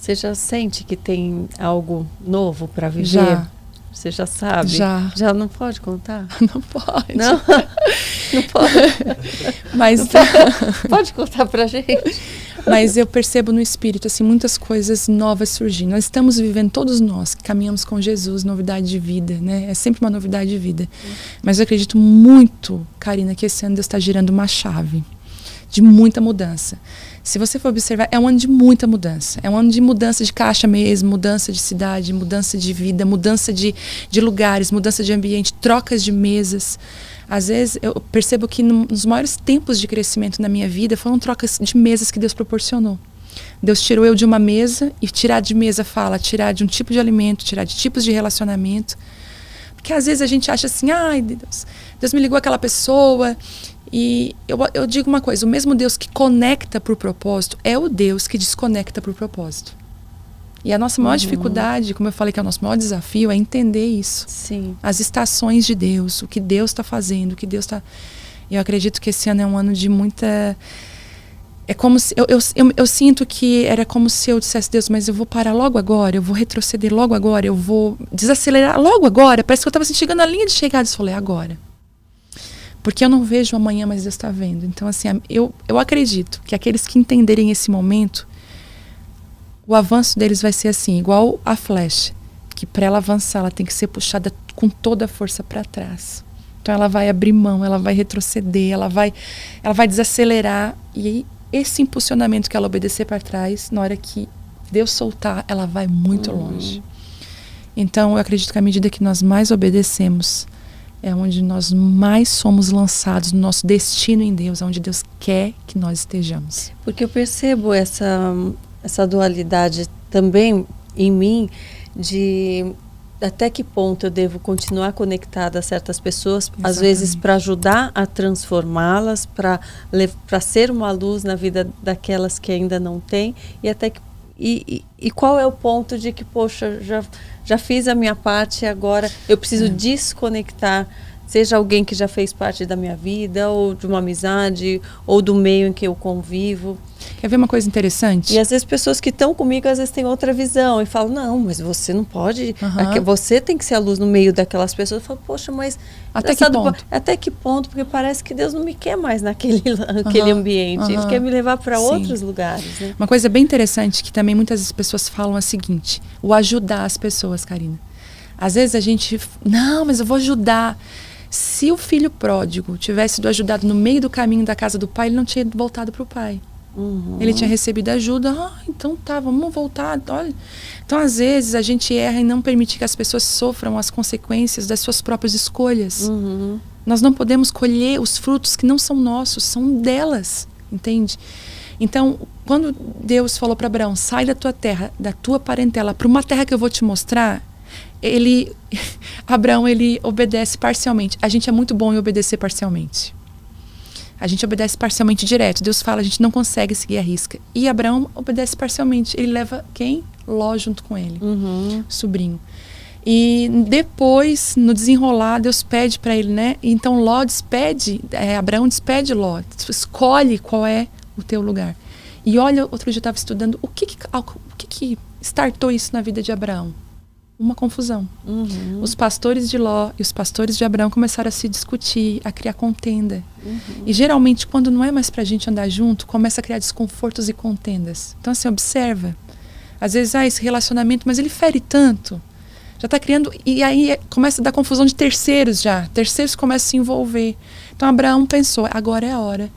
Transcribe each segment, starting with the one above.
Você já sente que tem algo novo para viver? Já. Você já sabe? Já. Já não pode contar? Não pode. Não? Não pode. Mas, Pode contar pra gente? mas eu percebo no espírito, assim, muitas coisas novas surgindo. Nós estamos vivendo, todos nós que caminhamos com Jesus, novidade de vida, né? É sempre uma novidade de vida. Mas eu acredito muito, Karina, que esse ano Deus está girando uma chave de muita mudança. Se você for observar, é um ano de muita mudança. É um ano de mudança de caixa mesmo, mudança de cidade, mudança de vida, mudança de lugares, mudança de ambiente, trocas de mesas. Às vezes eu percebo que nos maiores tempos de crescimento na minha vida foram trocas de mesas que Deus proporcionou. Deus tirou eu de uma mesa, e tirar de mesa fala tirar de um tipo de alimento, tirar de tipos de relacionamento. Porque às vezes a gente acha assim, ai Deus me ligou aquela pessoa. E eu digo uma coisa, o mesmo Deus que conecta para o propósito é o Deus que desconecta para o propósito. E a nossa maior dificuldade, como eu falei que é o nosso maior desafio, é entender isso. Sim. As estações de Deus, o que Deus está fazendo, o que Deus está... Eu acredito que esse ano é um ano de muita... É como se... Eu sinto que era como se eu dissesse, Deus, mas eu vou parar logo agora, eu vou retroceder logo agora, eu vou desacelerar logo agora. Parece que eu estava assim, chegando na linha de chegada e falei, agora. Porque eu não vejo amanhã, mas Deus está vendo. Então, assim, eu acredito que aqueles que entenderem esse momento, o avanço deles vai ser assim, igual a flecha, que para ela avançar, ela tem que ser puxada com toda a força para trás. Então ela vai abrir mão, ela vai retroceder, ela vai desacelerar. E aí, esse impulsionamento que ela obedecer para trás, na hora que Deus soltar, ela vai muito longe. Então eu acredito que à medida que nós mais obedecemos, é onde nós mais somos lançados no nosso destino em Deus, onde Deus quer que nós estejamos. Porque eu percebo essa dualidade também em mim, de até que ponto eu devo continuar conectada a certas pessoas, Exatamente. Às vezes para ajudar a transformá-las, para ser uma luz na vida daquelas que ainda não têm, e até que e qual é o ponto de que, poxa, já fiz a minha parte, agora eu preciso desconectar, seja alguém que já fez parte da minha vida, ou de uma amizade, ou do meio em que eu convivo. Quer ver uma coisa interessante? E às vezes pessoas que estão comigo, às vezes têm outra visão e falam, não, mas você não pode, você tem que ser a luz no meio daquelas pessoas. Eu falo, poxa, mas até que ponto? Até que ponto? Porque parece que Deus não me quer mais naquele ambiente, Ele quer me levar para outros lugares, né? Uma coisa bem interessante que também muitas pessoas falam é a seguinte, o ajudar as pessoas, Karina. Às vezes a gente, não, mas eu vou ajudar. Se o filho pródigo tivesse sido ajudado no meio do caminho da casa do pai, ele não tinha voltado para o pai. Ele tinha recebido ajuda, então tá, vamos voltar, olha. Então às vezes a gente erra em não permitir que as pessoas sofram as consequências das suas próprias escolhas. Nós não podemos colher os frutos que não são nossos, são delas, entende? Então, quando Deus falou para Abraão, sai da tua terra, da tua parentela, para uma terra que eu vou te mostrar, Abraão, ele obedece parcialmente. A gente é muito bom em obedecer parcialmente. A gente obedece parcialmente direto. Deus fala, a gente não consegue seguir a risca. E Abraão obedece parcialmente. Ele leva quem? Ló junto com ele, sobrinho. E depois, no desenrolar, Deus pede para ele, né? Então Ló despede, Abraão despede Ló. Escolhe qual é o teu lugar. E olha, outro dia eu estava estudando, o que startou isso na vida de Abraão? Uma confusão. Os pastores de Ló e os pastores de Abraão começaram a se discutir, a criar contenda. E geralmente, quando não é mais pra gente andar junto, começa a criar desconfortos e contendas. Então, assim, observa. Às vezes, esse relacionamento, mas ele fere tanto. Já está criando, e aí começa a dar confusão de terceiros já. Terceiros começam a se envolver. Então, Abraão pensou, agora é a hora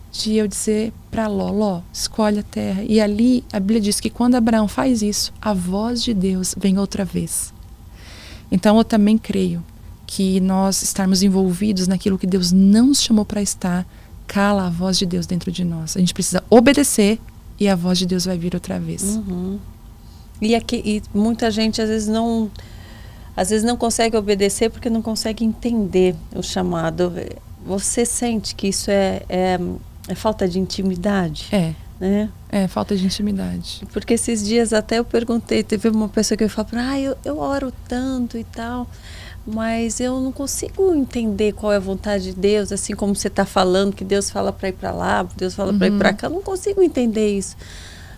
de eu dizer para Ló, escolhe a terra. E ali a Bíblia diz que quando Abraão faz isso, a voz de Deus vem outra vez. Então eu também creio que nós estarmos envolvidos naquilo que Deus não nos chamou para estar, cala a voz de Deus dentro de nós. A gente precisa obedecer e a voz de Deus vai vir outra vez. E muita gente às vezes não consegue obedecer porque não consegue entender o chamado. Você sente que isso é falta de intimidade? Né? É falta de intimidade. Porque esses dias até eu perguntei, teve uma pessoa que falou, eu oro tanto e tal, mas eu não consigo entender qual é a vontade de Deus, assim como você está falando, que Deus fala para ir para lá, Deus fala para ir para cá, eu não consigo entender isso.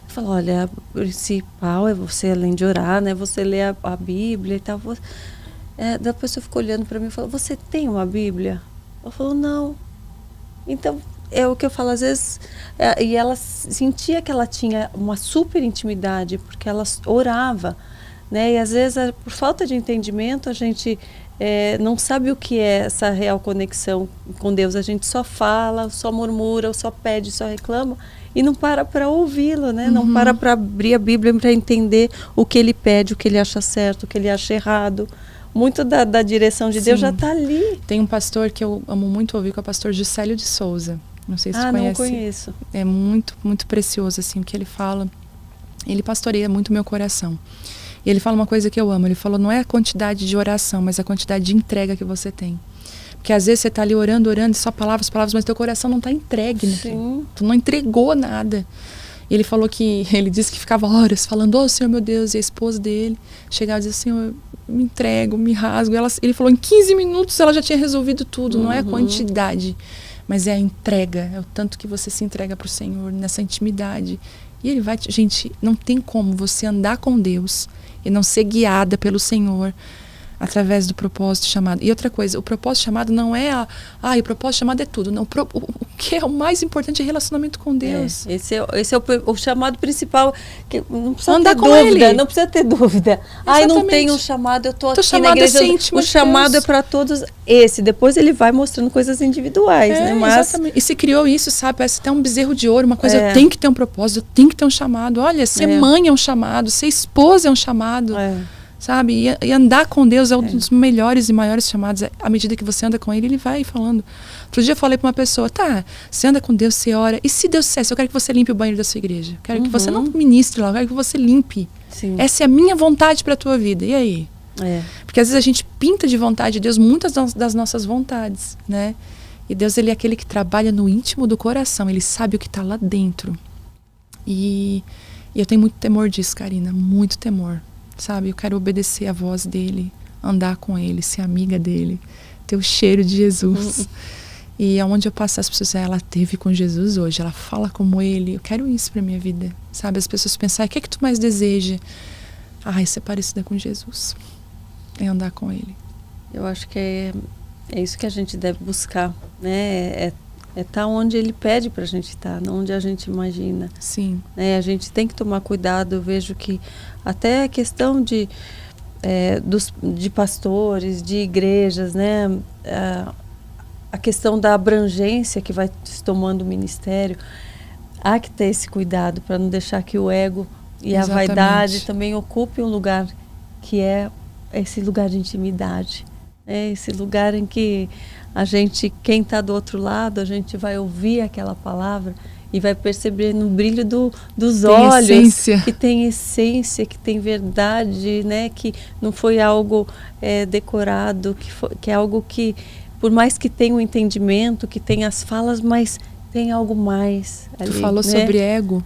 Falou, olha, o principal é você, além de orar, né, você ler a Bíblia e tal. Da pessoa ficou olhando para mim e falou, você tem uma Bíblia? Eu falou, não. Então, é o que eu falo, às vezes, e ela sentia que ela tinha uma super intimidade, porque ela orava, né? E às vezes, por falta de entendimento, a gente não sabe o que é essa real conexão com Deus. A gente só fala, só murmura, só pede, só reclama, e não para ouvi-lo, né? Não para abrir a Bíblia para entender o que ele pede, o que ele acha certo, o que ele acha errado. Muito da direção de Deus já está ali. Tem um pastor que eu amo muito ouvir, que é o pastor Juscelio de Souza. Não sei se você conhece. Não conheço. É muito, muito precioso, assim, o que ele fala. Ele pastoreia muito meu coração. E ele fala uma coisa que eu amo. Ele falou, não é a quantidade de oração, mas a quantidade de entrega que você tem. Porque às vezes você está ali orando, só palavras, mas teu coração não está entregue, né? Sim. Tu não entregou nada. E ele falou que, ele disse que ficava horas falando, oh Senhor meu Deus, e a esposa dele chegava e dizia, Senhor, me entrego, me rasgo. Ele falou, em 15 minutos ela já tinha resolvido tudo. Não é a quantidade, mas é a entrega. É o tanto que você se entrega para o Senhor, nessa intimidade. E ele vai, gente, não tem como você andar com Deus e não ser guiada pelo Senhor através do propósito chamado. E outra coisa, o propósito chamado não é o propósito chamado é tudo. Não, o que é o mais importante é relacionamento com Deus. Esse é o chamado principal. Que não precisa andar ter com dúvida. ele. Não precisa ter dúvida. Não tenho um chamado, eu estou aqui na igreja. O chamado é para todos esse. Depois ele vai mostrando coisas individuais, né? Mas exatamente. E se criou isso, sabe? Parece até um bezerro de ouro, uma coisa, eu tenho que ter um propósito, eu tenho que ter um chamado. Olha, ser mãe é um chamado, ser esposa é um chamado. Sabe? E andar com Deus é um dos melhores e maiores chamados. À medida que você anda com Ele, Ele vai falando. Outro dia eu falei para uma pessoa, você anda com Deus, você ora. E se Deus dissesse, eu quero que você limpe o banheiro da sua igreja. Eu quero que você não ministre lá, eu quero que você limpe. Sim. Essa é a minha vontade para a tua vida. E aí? Porque às vezes a gente pinta de vontade de Deus muitas das nossas vontades, né? E Deus, Ele é aquele que trabalha no íntimo do coração. Ele sabe o que está lá dentro. E eu tenho muito temor disso, Karina. Muito temor. Sabe, eu quero obedecer a voz dele, andar com ele, ser amiga dele, ter o cheiro de Jesus. E aonde eu passar, as pessoas, ela teve com Jesus hoje, ela fala como ele. Eu quero isso pra minha vida, sabe? As pessoas pensam, o que é que tu mais deseja? Ser parecida com Jesus, é andar com ele. Eu acho que é isso que a gente deve buscar, né? Tá onde ele pede pra gente estar, não onde a gente imagina. Sim. A gente tem que tomar cuidado. Eu vejo que até a questão de pastores, de igrejas, né? A questão da abrangência que vai se tomando o ministério, há que ter esse cuidado para não deixar que o ego e a vaidade também ocupe um lugar que é esse lugar de intimidade. Esse lugar em que quem está do outro lado, a gente vai ouvir aquela palavra e vai perceber no brilho dos olhos essência. Que tem essência, que tem verdade, né? Que não foi algo decorado, que é algo que, por mais que tenha um entendimento, que tenha as falas, mas tem algo mais ali. Tu falou sobre ego,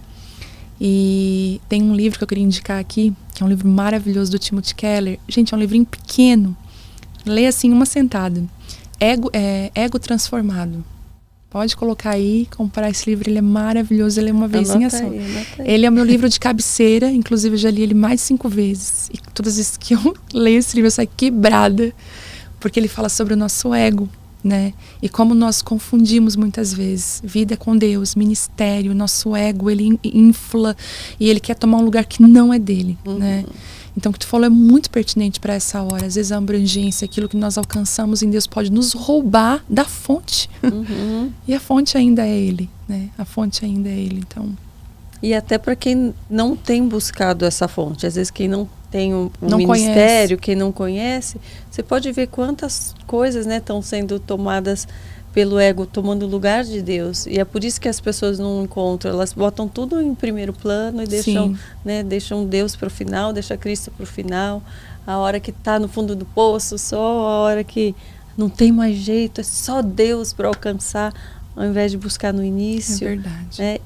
e tem um livro que eu queria indicar aqui, que é um livro maravilhoso do Timothy Keller. Gente, é um livrinho pequeno, lê assim uma sentada. Ego Transformado. Pode colocar aí, comprar esse livro, ele é maravilhoso, ele é uma vezinha só. Ele é o meu livro de cabeceira, inclusive eu já li ele mais de 5 vezes. E todas as vezes que eu leio esse livro eu saio quebrada, porque ele fala sobre o nosso ego, né? E como nós confundimos muitas vezes vida com Deus, ministério, nosso ego, ele infla e ele quer tomar um lugar que não é dele, né? Então, o que tu falou é muito pertinente para essa hora. Às vezes a abrangência, aquilo que nós alcançamos em Deus pode nos roubar da fonte. E a fonte ainda é Ele, né? A fonte ainda é Ele, então... E até para quem não tem buscado essa fonte. Às vezes quem não tem um conhece. ministério, quem não conhece, você pode ver quantas coisas, né, estão sendo tomadas pelo ego, tomando o lugar de Deus. E é por isso que as pessoas não encontram, elas botam tudo em primeiro plano e deixam Deus para o final, deixam Cristo para o final. A hora que está no fundo do poço, só a hora que não tem mais jeito, é só Deus para alcançar, ao invés de buscar no início. É verdade. Né?